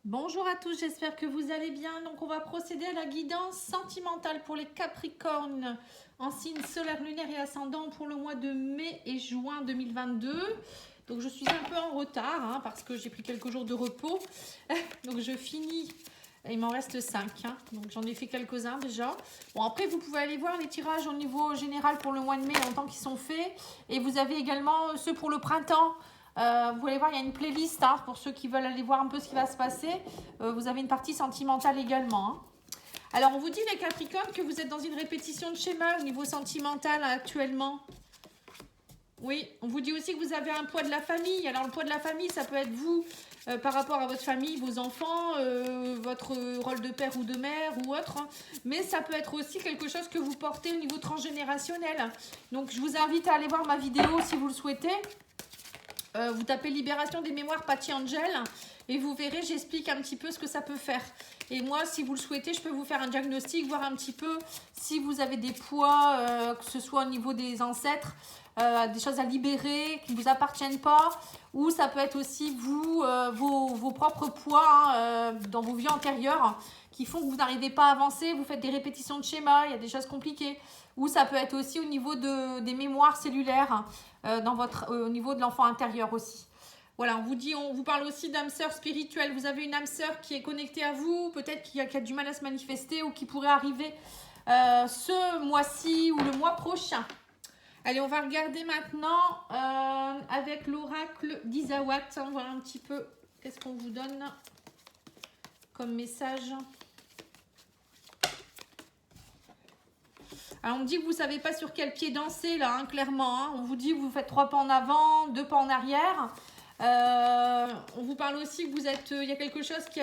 Bonjour à tous, j'espère que vous allez bien. Donc on va procéder à la guidance sentimentale pour les Capricornes en signe solaire, lunaire et ascendant pour le mois de mai et juin 2022. Donc je suis un peu en retard parce que j'ai pris quelques jours de repos. Donc je finis, il m'en reste 5. Donc j'en ai fait quelques-uns déjà. Bon, après vous pouvez aller voir les tirages au niveau général pour le mois de mai en tant qu'ils sont faits. Et vous avez également ceux pour le printemps. Vous allez voir, il y a une playlist pour ceux qui veulent aller voir un peu ce qui va se passer. Vous avez une partie sentimentale également. Alors, on vous dit, les Capricornes, que vous êtes dans une répétition de schéma au niveau sentimental actuellement. Oui, on vous dit aussi que vous avez un poids de la famille. Alors, le poids de la famille, ça peut être vous par rapport à votre famille, vos enfants, votre rôle de père ou de mère ou autre. Mais ça peut être aussi quelque chose que vous portez au niveau transgénérationnel. Donc, je vous invite à aller voir ma vidéo si vous le souhaitez. Vous tapez Libération des mémoires Patty Angel et vous verrez, j'explique un petit peu ce que ça peut faire. Et moi, si vous le souhaitez, je peux vous faire un diagnostic, voir un petit peu si vous avez des poids, que ce soit au niveau des ancêtres, des choses à libérer qui ne vous appartiennent pas, ou ça peut être aussi vous, vos propres poids dans vos vies antérieures qui font que vous n'arrivez pas à avancer, vous faites des répétitions de schémas, il y a des choses compliquées. Ou ça peut être aussi au niveau des mémoires cellulaires, au niveau de l'enfant intérieur aussi. Voilà, on vous parle aussi d'âme sœur spirituelle. Vous avez une âme sœur qui est connectée à vous, peut-être qui a du mal à se manifester ou qui pourrait arriver ce mois-ci ou le mois prochain. Allez, on va regarder maintenant avec l'oracle d'Isawat. On va voir un petit peu qu'est-ce qu'on vous donne comme message. Alors, on me dit que vous ne savez pas sur quel pied danser, là, clairement. On vous dit que vous faites 3 pas en avant, 2 pas en arrière. On vous parle aussi que vous êtes... Il y a quelque chose que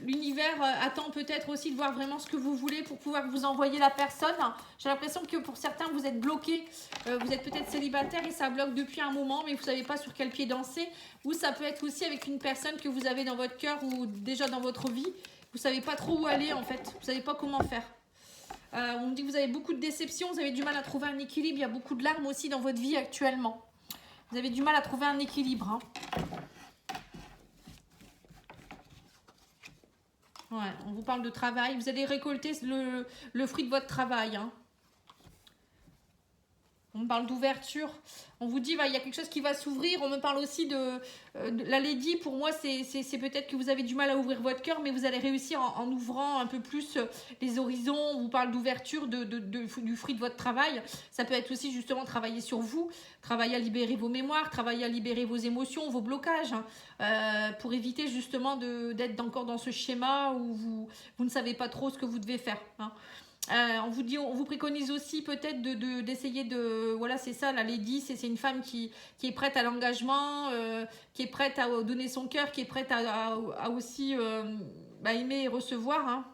l'univers attend peut-être aussi de voir vraiment ce que vous voulez pour pouvoir vous envoyer la personne. J'ai l'impression que pour certains, vous êtes bloqués. Vous êtes peut-être célibataire et ça bloque depuis un moment, mais vous ne savez pas sur quel pied danser. Ou ça peut être aussi avec une personne que vous avez dans votre cœur ou déjà dans votre vie. Vous ne savez pas trop où aller, en fait. Vous ne savez pas comment faire. On me dit que vous avez beaucoup de déceptions, vous avez du mal à trouver un équilibre. Il y a beaucoup de larmes aussi dans votre vie actuellement. Vous avez du mal à trouver un équilibre. Ouais, on vous parle de travail. Vous allez récolter le fruit de votre travail. On parle d'ouverture. On vous dit, il y a quelque chose qui va s'ouvrir. On me parle aussi de la Lady. Pour moi, c'est peut-être que vous avez du mal à ouvrir votre cœur, mais vous allez réussir en ouvrant un peu plus les horizons. On vous parle d'ouverture du fruit de votre travail. Ça peut être aussi justement travailler sur vous, travailler à libérer vos mémoires, travailler à libérer vos émotions, vos blocages, pour éviter justement d'être encore dans ce schéma où vous ne savez pas trop ce que vous devez faire. On vous préconise aussi peut-être d'essayer de... Voilà, c'est ça, la Lady, c'est une femme qui est prête à l'engagement, qui est prête à donner son cœur, qui est prête à aussi aimer et recevoir.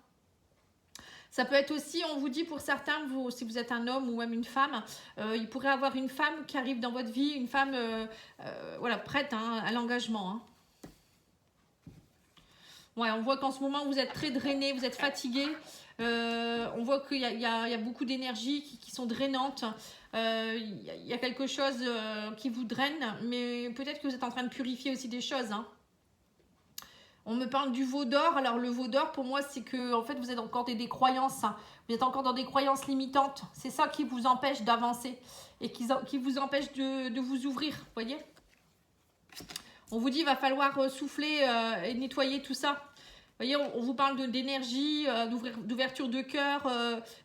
Ça peut être aussi, on vous dit pour certains, si vous êtes un homme ou même une femme, il pourrait y avoir une femme qui arrive dans votre vie, une femme prête à l'engagement. Ouais, on voit qu'en ce moment, vous êtes très drainé, vous êtes fatigué. On voit qu'il y a beaucoup d'énergie qui sont drainantes. Il y a quelque chose qui vous draine, mais peut-être que vous êtes en train de purifier aussi des choses. On me parle du veau d'or. Alors, le veau d'or, pour moi, c'est que en fait, vous êtes encore des croyances. Vous êtes encore dans des croyances limitantes. C'est ça qui vous empêche d'avancer et qui vous empêche de vous ouvrir. Vous voyez ? On vous dit qu'il va falloir souffler et nettoyer tout ça. Vous voyez, on vous parle d'énergie, d'ouverture de cœur,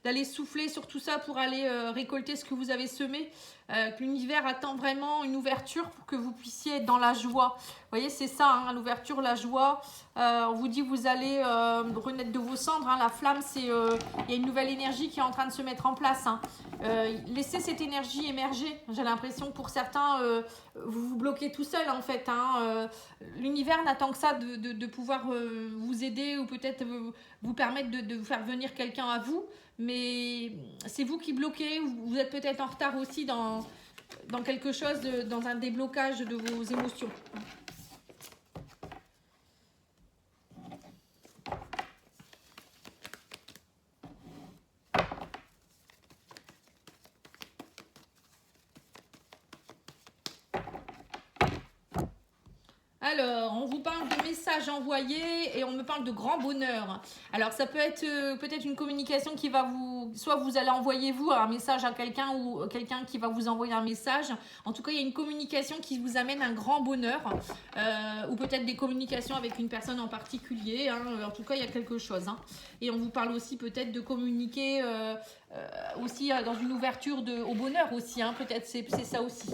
d'aller souffler sur tout ça pour aller récolter ce que vous avez semé. Que l'univers attend vraiment une ouverture pour que vous puissiez être dans la joie. Vous voyez, c'est ça, l'ouverture, la joie. On vous dit que vous allez renaître de vos cendres. La flamme, il y a une nouvelle énergie qui est en train de se mettre en place. Laissez cette énergie émerger. J'ai l'impression que pour certains, vous vous bloquez tout seul en fait. L'univers n'attend que ça de pouvoir vous aider ou peut-être vous permettre de faire venir quelqu'un à vous. Mais c'est vous qui bloquez, vous êtes peut-être en retard aussi dans quelque chose, dans un déblocage de vos émotions. Alors, on vous parle de message envoyé et on me parle de grand bonheur. Alors ça peut être peut-être une communication qui va vous... Soit vous allez envoyer vous un message à quelqu'un ou quelqu'un qui va vous envoyer un message. En tout cas, il y a une communication qui vous amène un grand bonheur. Ou peut-être des communications avec une personne en particulier. Hein. En tout cas, il y a quelque chose. Hein. Et on vous parle aussi peut-être de communiquer aussi dans une ouverture au bonheur aussi. Hein. Peut-être c'est ça aussi.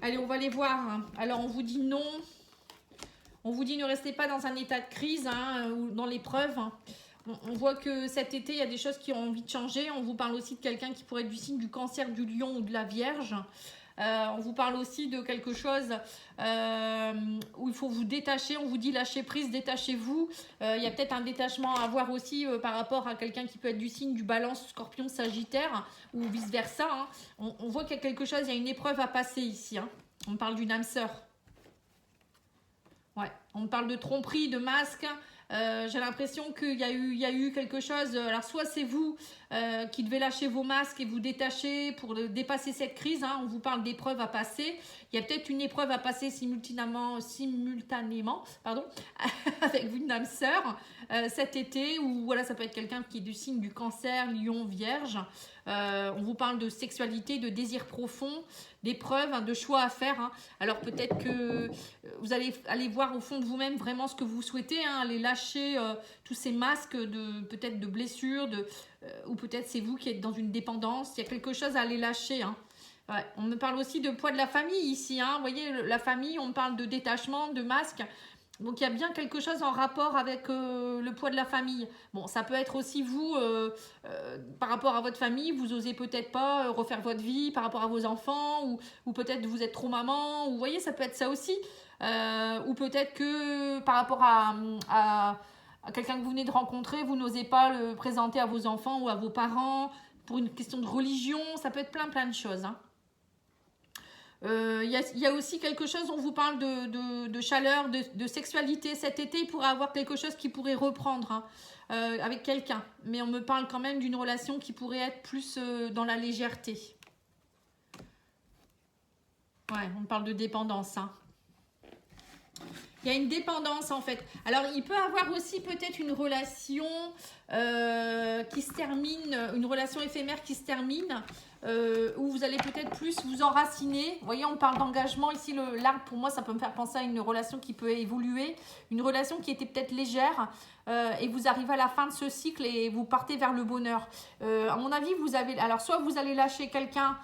Allez, on va les voir. Alors, on vous dit non. On vous dit ne restez pas dans un état de crise hein, ou dans l'épreuve. On voit que cet été, il y a des choses qui ont envie de changer. On vous parle aussi de quelqu'un qui pourrait être du signe du Cancer, du Lion ou de la Vierge. On vous parle aussi de quelque chose où il faut vous détacher. On vous dit lâchez prise, détachez-vous. Il y a peut-être un détachement à avoir aussi par rapport à quelqu'un qui peut être du signe du Balance, Scorpion, Sagittaire ou vice-versa. Hein. On voit qu'il y a quelque chose, il y a une épreuve à passer ici. Hein. On parle d'une âme sœur. Ouais, on parle de tromperie, de masque. J'ai l'impression qu'il y a eu quelque chose. Alors, soit c'est vous qui devez lâcher vos masques et vous détacher pour dépasser cette crise. Hein, on vous parle d'épreuves à passer. Il y a peut-être une épreuve à passer simultanément avec une âme sœur cet été. Ou voilà, ça peut être quelqu'un qui est du signe du Cancer, Lion, Vierge. On vous parle de sexualité, de désir profond, d'épreuves, hein, de choix à faire. Hein. Alors peut-être que vous allez aller voir au fond de vous-même vraiment ce que vous souhaitez, hein, aller lâcher tous ces masques peut-être de blessures, ou peut-être c'est vous qui êtes dans une dépendance. Il y a quelque chose à aller lâcher. Hein. Ouais. On me parle aussi de poids de la famille ici. Hein. Vous voyez, la famille, on me parle de détachement, de masque. Donc, il y a bien quelque chose en rapport avec le poids de la famille. Bon, ça peut être aussi vous, par rapport à votre famille, vous osez peut-être pas refaire votre vie par rapport à vos enfants, ou peut-être vous êtes trop maman, ou vous voyez, ça peut être ça aussi. Ou peut-être que par rapport à quelqu'un que vous venez de rencontrer, vous n'osez pas le présenter à vos enfants ou à vos parents, pour une question de religion, ça peut être plein de choses. Hein. Y a aussi quelque chose, on vous parle de chaleur, de sexualité cet été, il pourrait avoir quelque chose qui pourrait reprendre hein, avec quelqu'un. Mais on me parle quand même d'une relation qui pourrait être plus dans la légèreté. Ouais, on parle de dépendance. Hein. Il y a une dépendance en fait. Alors il peut avoir aussi peut-être une relation qui se termine, une relation éphémère qui se termine, où vous allez peut-être plus vous enraciner. Vous voyez, on parle d'engagement. Ici, l'arbre, pour moi, ça peut me faire penser à une relation qui peut évoluer. Une relation qui était peut-être légère et vous arrivez à la fin de ce cycle et vous partez vers le bonheur. À mon avis, vous avez... Alors, soit vous allez lâcher quelqu'un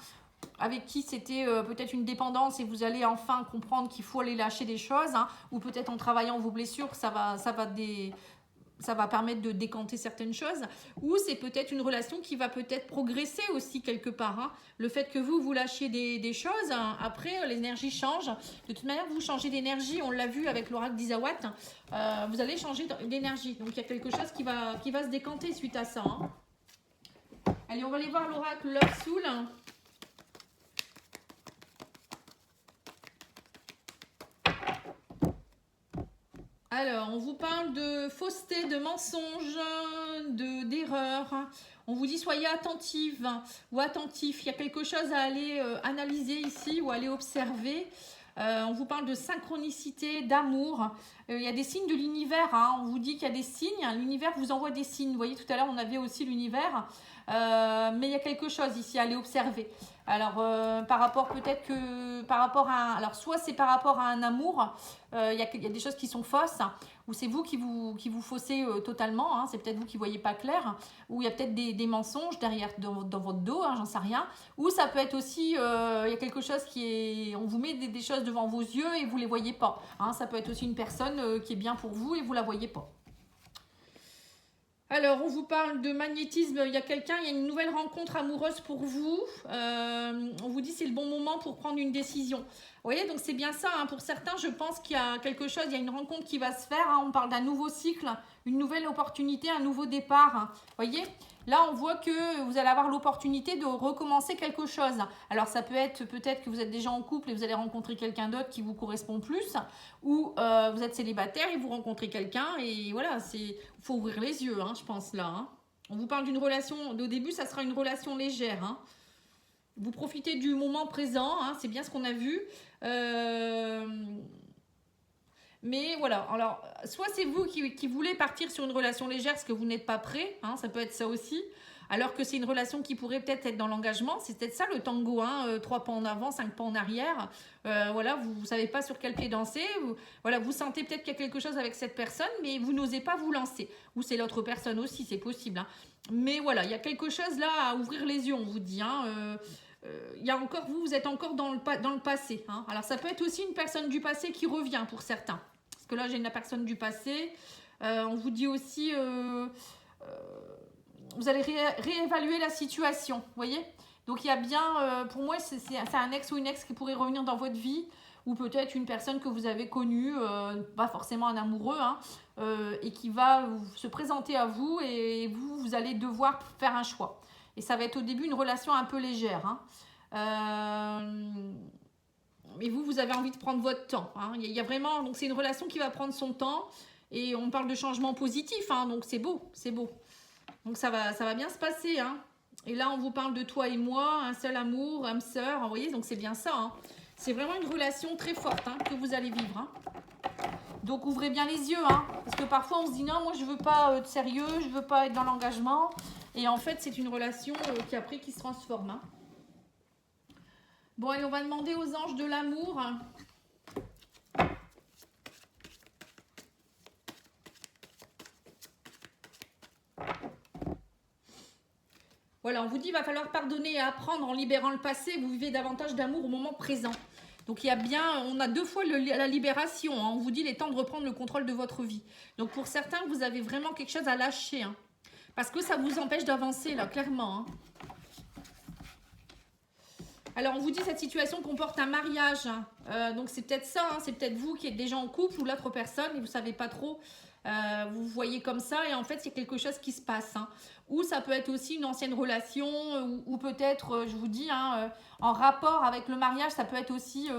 avec qui c'était peut-être une dépendance et vous allez enfin comprendre qu'il faut aller lâcher des choses, hein, ou peut-être en travaillant vos blessures, ça va permettre de décanter certaines choses, ou c'est peut-être une relation qui va peut-être progresser aussi quelque part. Hein. Le fait que vous lâchiez des choses, hein, après l'énergie change. De toute manière, vous changez d'énergie, on l'a vu avec l'oracle d'Isawat, vous allez changer d'énergie. Donc il y a quelque chose qui va se décanter suite à ça. Hein. Allez, on va aller voir l'oracle Love Soul. Alors, on vous parle de fausseté, de mensonges, d'erreurs. On vous dit soyez attentive ou attentif. Il y a quelque chose à aller analyser ici ou aller observer. On vous parle de synchronicité, d'amour. Il y a des signes de l'univers. Hein. On vous dit qu'il y a des signes. L'univers vous envoie des signes. Vous voyez, tout à l'heure, on avait aussi l'univers. Mais il y a quelque chose ici à aller observer. Alors, par rapport peut-être que... Alors, soit c'est par rapport à un amour. Il y a des choses qui sont fausses. Ou c'est vous qui vous faussez totalement. Hein. C'est peut-être vous qui ne voyez pas clair. Ou il y a peut-être des mensonges derrière dans votre dos. Hein, j'en sais rien. Ou ça peut être aussi... il y a quelque chose qui est... On vous met des choses devant vos yeux et vous ne les voyez pas. Hein. Ça peut être aussi une personne qui est bien pour vous et vous ne la voyez pas. Alors, on vous parle de magnétisme. Il y a une nouvelle rencontre amoureuse pour vous. On vous dit c'est le bon moment pour prendre une décision. Vous voyez, donc c'est bien ça. Hein. Pour certains, je pense qu'il y a quelque chose, il y a une rencontre qui va se faire. Hein. On parle d'un nouveau cycle, une nouvelle opportunité, un nouveau départ. Hein. Vous voyez, là, on voit que vous allez avoir l'opportunité de recommencer quelque chose. Alors, ça peut être peut-être que vous êtes déjà en couple et vous allez rencontrer quelqu'un d'autre qui vous correspond plus. Ou vous êtes célibataire et vous rencontrez quelqu'un. Et voilà, il faut ouvrir les yeux, hein, je pense, là. Hein. On vous parle d'une relation, au début, ça sera une relation légère. Hein. Vous profitez du moment présent, hein, c'est bien ce qu'on a vu. Mais voilà, alors, soit c'est vous qui voulez partir sur une relation légère parce que vous n'êtes pas prêt, hein, ça peut être ça aussi. Alors que c'est une relation qui pourrait peut-être être dans l'engagement. C'est peut-être ça le tango, hein, 3 pas en avant, 5 pas en arrière. Voilà, vous ne savez pas sur quel pied danser. Voilà, vous sentez peut-être qu'il y a quelque chose avec cette personne, mais vous n'osez pas vous lancer. Ou c'est l'autre personne aussi, c'est possible. Hein. Mais voilà, il y a quelque chose là à ouvrir les yeux, on vous dit. Hein, il y a encore, vous êtes encore dans le passé. Hein. Alors ça peut être aussi une personne du passé qui revient pour certains. Parce que là, j'ai une personne du passé. On vous dit aussi... vous allez réévaluer la situation, vous voyez. Donc il y a bien, pour moi, c'est un ex ou une ex qui pourrait revenir dans votre vie, ou peut-être une personne que vous avez connue, pas forcément un amoureux, hein, et qui va se présenter à vous, et vous allez devoir faire un choix. Et ça va être au début une relation un peu légère. Hein. Et vous avez envie de prendre votre temps. Hein. Il y a vraiment, donc c'est une relation qui va prendre son temps, et on parle de changement positif, hein, donc c'est beau, c'est beau. Donc ça va bien se passer. Hein. Et là, on vous parle de toi et moi, un seul amour, âme sœur. Vous voyez, donc c'est bien ça. Hein. C'est vraiment une relation très forte hein, que vous allez vivre. Hein. Donc ouvrez bien les yeux. Hein, parce que parfois, on se dit non, moi, je veux pas de sérieux, je veux pas être dans l'engagement. Et en fait, c'est une relation qui se transforme. Hein. Bon, allez, on va demander aux anges de l'amour. Hein. Voilà, on vous dit qu'il va falloir pardonner et apprendre en libérant le passé. Vous vivez davantage d'amour au moment présent. Donc il y a bien, on a 2 fois la libération. Hein. On vous dit il est temps de reprendre le contrôle de votre vie. Donc pour certains, vous avez vraiment quelque chose à lâcher. Hein. Parce que ça vous empêche d'avancer là, clairement. Hein. Alors on vous dit cette situation comporte un mariage. Hein. Donc c'est peut-être ça. Hein. C'est peut-être vous qui êtes déjà en couple ou l'autre personne et vous ne savez pas trop. Vous voyez comme ça et en fait c'est quelque chose qui se passe. Hein. Ou ça peut être aussi une ancienne relation ou peut-être, je vous dis, hein, en rapport avec le mariage, ça peut être aussi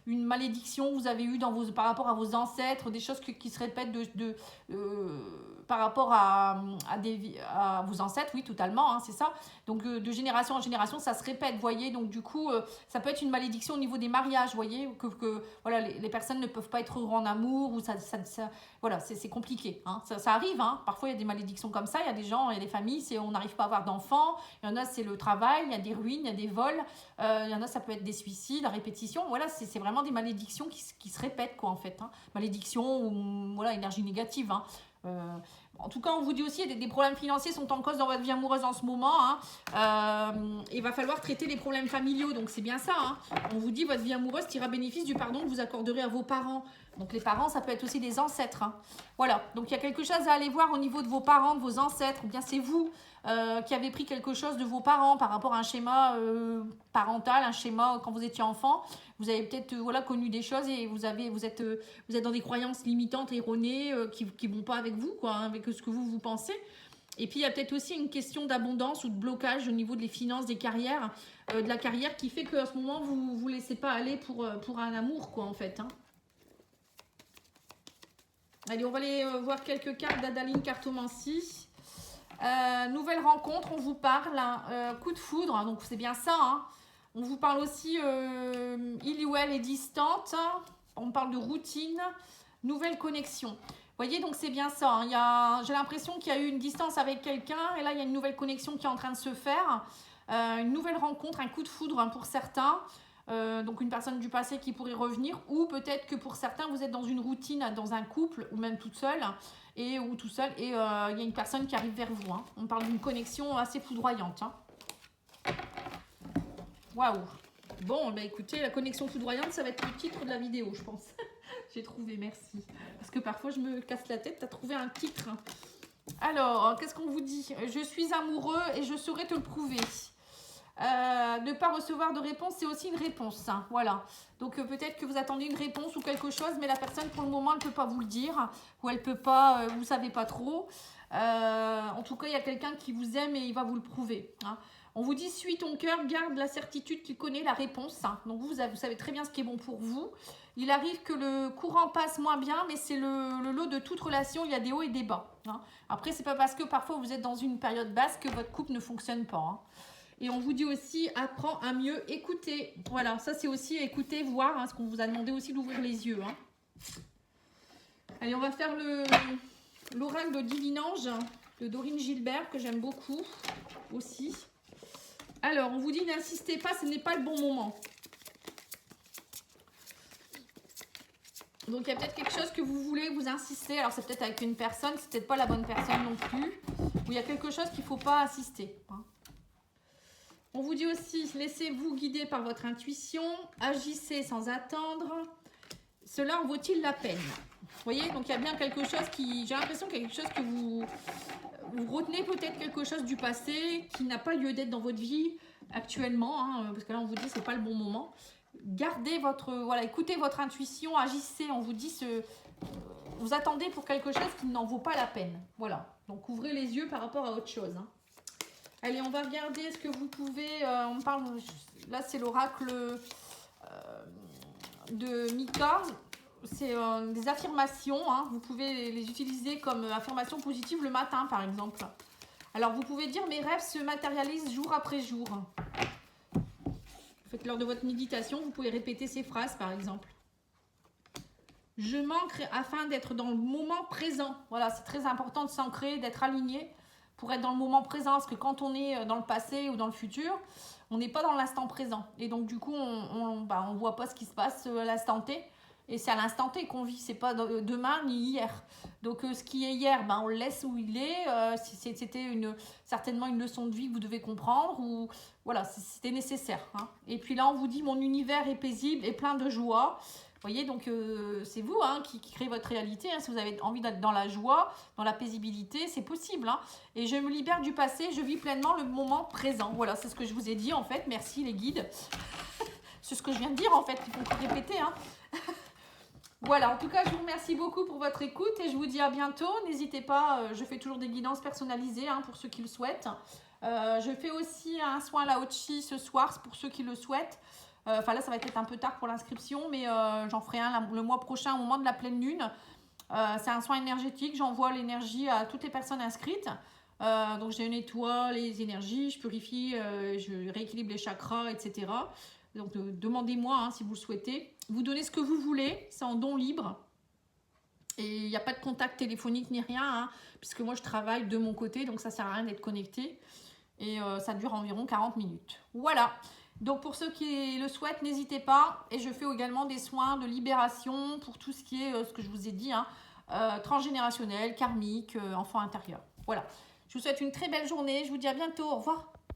une malédiction que vous avez eue par rapport à vos ancêtres, des choses qui se répètent par rapport à vos ancêtres, oui, totalement, hein, c'est ça. Donc de génération en génération, ça se répète, vous voyez. Donc du coup, ça peut être une malédiction au niveau des mariages, vous voyez, que voilà, les personnes ne peuvent pas être heureux en amour, ou ça voilà, c'est compliqué. Hein. Ça arrive, hein. Parfois il y a des malédictions comme ça, il y a des gens, il y a des familles, on n'arrive pas à avoir d'enfants, il y en a c'est le travail, il y a des ruines, il y a des vols, il y en a ça peut être des suicides, à répétition, voilà, c'est vraiment des malédictions qui se répètent quoi en fait. Hein. Malédiction ou voilà, énergie négative. Hein. En tout cas, on vous dit aussi des problèmes financiers sont en cause dans votre vie amoureuse en ce moment. Hein. Il va falloir traiter les problèmes familiaux, donc c'est bien ça. Hein. On vous dit votre vie amoureuse tira bénéfice du pardon que vous accorderez à vos parents. Donc les parents, ça peut être aussi des ancêtres. Hein. Voilà, donc il y a quelque chose à aller voir au niveau de vos parents, de vos ancêtres, ou bien c'est vous qui avez pris quelque chose de vos parents par rapport à un schéma parental, un schéma quand vous étiez enfant. Vous avez peut-être voilà, connu des choses et vous êtes dans des croyances limitantes, erronées, qui ne vont pas avec vous, quoi, hein, avec ce que vous pensez. Et puis il y a peut-être aussi une question d'abondance ou de blocage au niveau des finances, des carrières, de la carrière qui fait qu'à ce moment, vous ne vous laissez pas aller pour un amour, quoi, en fait. Hein. Allez, on va aller voir quelques cartes d'Adaline Cartomancie. Nouvelle rencontre, on vous parle, hein, coup de foudre, donc c'est bien ça. Hein. On vous parle aussi, il ou elle est distante, hein. On parle de routine, nouvelle connexion. Vous voyez, donc c'est bien ça. Hein. J'ai l'impression qu'il y a eu une distance avec quelqu'un et là, il y a une nouvelle connexion qui est en train de se faire. Une nouvelle rencontre, un coup de foudre hein, pour certains. Donc une personne du passé qui pourrait revenir ou peut-être que pour certains vous êtes dans une routine dans un couple ou même toute seule ou tout seul et il y a une personne qui arrive vers vous. Hein. On parle d'une connexion assez foudroyante. Hein. Waouh. Bon, bah écoutez, la connexion foudroyante, ça va être le titre de la vidéo, je pense. J'ai trouvé, merci. Parce que parfois je me casse la tête, t'as trouvé un titre. Alors, qu'est-ce qu'on vous dit? Je suis amoureux et je saurai te le prouver. Ne pas recevoir de réponse, c'est aussi une réponse. Hein, voilà. Donc peut-être que vous attendez une réponse ou quelque chose, mais la personne pour le moment elle ne peut pas vous le dire ou elle peut pas, vous ne savez pas trop. En tout cas, il y a quelqu'un qui vous aime et il va vous le prouver. Hein. On vous dit suis ton cœur, garde la certitude qu'il connaît la réponse. Hein. Donc vous savez très bien ce qui est bon pour vous. Il arrive que le courant passe moins bien, mais c'est le lot de toute relation. Il y a des hauts et des bas. Hein. Après, c'est pas parce que parfois vous êtes dans une période basse que votre couple ne fonctionne pas. Hein. Et on vous dit aussi, apprends à mieux écouter. Voilà, ça c'est aussi écouter, voir, hein, ce qu'on vous a demandé aussi d'ouvrir les yeux. Hein. Allez, on va faire l'oracle de Divinange de Dorine Gilbert, que j'aime beaucoup aussi. Alors, on vous dit n'insistez pas, ce n'est pas le bon moment. Donc, il y a peut-être quelque chose que vous voulez, vous insistez. Alors, c'est peut-être avec une personne, c'est peut-être pas la bonne personne non plus. Ou il y a quelque chose qu'il ne faut pas insister. On vous dit aussi, laissez-vous guider par votre intuition, agissez sans attendre. Cela en vaut-il la peine? Vous voyez, donc il y a bien quelque chose qui... J'ai l'impression qu'il y a quelque chose que vous retenez, peut-être quelque chose du passé qui n'a pas lieu d'être dans votre vie actuellement, hein, parce que là on vous dit c'est pas le bon moment. Gardez votre... Voilà, écoutez votre intuition, agissez, on vous dit vous attendez pour quelque chose qui n'en vaut pas la peine. Voilà, donc ouvrez les yeux par rapport à autre chose. Hein. Allez, on va regarder ce que vous pouvez... on parle... Là, c'est l'oracle de Mika. C'est des affirmations. Hein. Vous pouvez les utiliser comme affirmations positives le matin, par exemple. Alors, vous pouvez dire « Mes rêves se matérialisent jour après jour ». Faites lors de votre méditation, vous pouvez répéter ces phrases, par exemple. « Je m'ancre afin d'être dans le moment présent ». Voilà, c'est très important de s'ancrer, d'être aligné pour être dans le moment présent, parce que quand on est dans le passé ou dans le futur, on n'est pas dans l'instant présent. Et donc, du coup, on voit pas ce qui se passe à l'instant T. Et c'est à l'instant T qu'on vit, c'est pas demain ni hier. Donc, ce qui est hier, on le laisse où il est. C'était certainement une leçon de vie que vous devez comprendre. Ou voilà, c'était nécessaire. Hein. Et puis là, on vous dit, mon univers est paisible et plein de joie. Vous voyez, donc c'est vous qui créez votre réalité. Hein. Si vous avez envie d'être dans la joie, dans la paisibilité, c'est possible. Hein. Et je me libère du passé, je vis pleinement le moment présent. Voilà, c'est ce que je vous ai dit en fait. Merci les guides. C'est ce que je viens de dire en fait, il faut répéter. Hein. Voilà, en tout cas, je vous remercie beaucoup pour votre écoute et je vous dis à bientôt. N'hésitez pas, je fais toujours des guidances personnalisées pour ceux qui le souhaitent. Je fais aussi un soin Lao-Chi ce soir pour ceux qui le souhaitent. Enfin là, ça va être un peu tard pour l'inscription, mais j'en ferai un le mois prochain au moment de la pleine lune. C'est un soin énergétique, j'envoie l'énergie à toutes les personnes inscrites. Donc j'ai nettoie les énergies, je purifie, je rééquilibre les chakras, etc. Donc demandez-moi si vous le souhaitez. Vous donnez ce que vous voulez, c'est en don libre. Et il n'y a pas de contact téléphonique ni rien, puisque moi je travaille de mon côté, donc ça ne sert à rien d'être connecté. Et ça dure environ 40 minutes. Voilà. Donc pour ceux qui le souhaitent, n'hésitez pas. Et je fais également des soins de libération pour tout ce qui est, ce que je vous ai dit, transgénérationnel, karmique, enfant intérieur. Voilà. Je vous souhaite une très belle journée. Je vous dis à bientôt. Au revoir.